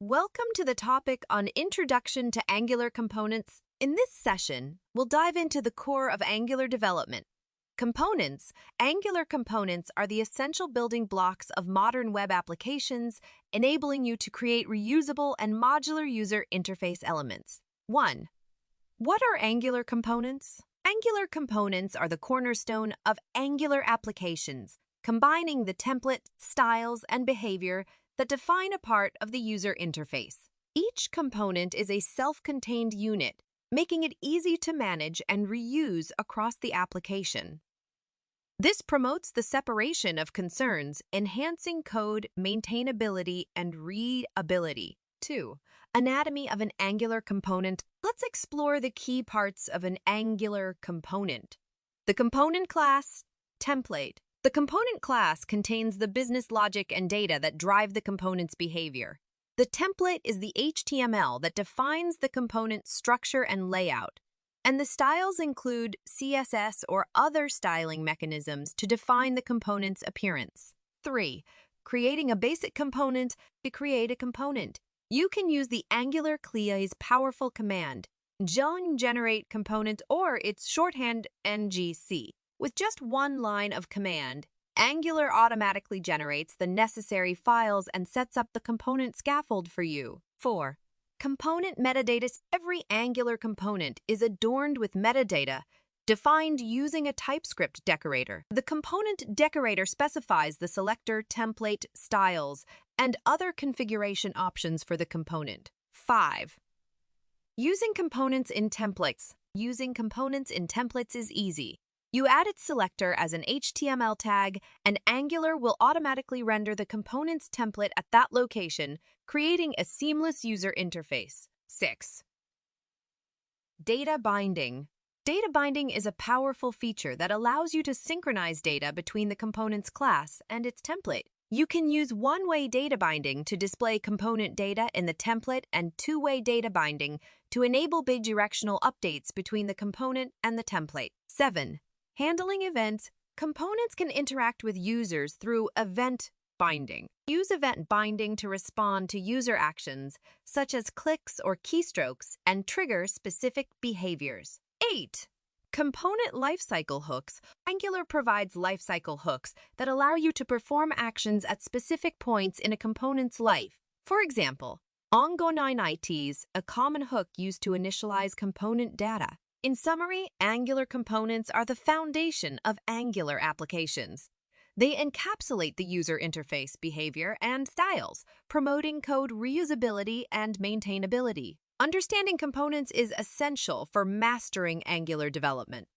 Welcome to the topic on Introduction to Angular Components. In this session, we'll dive into the core of Angular development. Components. Angular components are the essential building blocks of modern web applications, enabling you to create reusable and modular user interface elements. 1. What are Angular components? Angular components are the cornerstone of Angular applications, combining the template, styles, and behavior that define a part of the user interface. Each component is a self-contained unit, making it easy to manage and reuse across the application. This promotes the separation of concerns, enhancing code maintainability and readability. 2. Anatomy of an Angular component. Let's explore the key parts of an Angular component. The component class, template. The component class contains the business logic and data that drive the component's behavior. The template is the HTML that defines the component's structure and layout, and the styles include CSS or other styling mechanisms to define the component's appearance. 3. Creating a basic component. To create a component, you can use the Angular CLI's powerful command, generate component, or its shorthand NGC. With just one line of command, Angular automatically generates the necessary files and sets up the component scaffold for you. 4. Component metadata. Every Angular component is adorned with metadata defined using a TypeScript decorator. The component decorator specifies the selector, template, styles, and other configuration options for the component. 5. Using components in templates. Using components in templates is easy. You add its selector as an HTML tag, and Angular will automatically render the component's template at that location, creating a seamless user interface. 6. Data binding. Data binding is a powerful feature that allows you to synchronize data between the component's class and its template. You can use one-way data binding to display component data in the template and two-way data binding to enable bidirectional updates between the component and the template. 7. Handling events. Components can interact with users through event binding. Use event binding to respond to user actions, such as clicks or keystrokes, and trigger specific behaviors. 8. Component lifecycle hooks. Angular provides lifecycle hooks that allow you to perform actions at specific points in a component's life. For example, ongoing ITs, a common hook used to initialize component data. In summary, Angular components are the foundation of Angular applications. They encapsulate the user interface behavior and styles, promoting code reusability and maintainability. Understanding components is essential for mastering Angular development.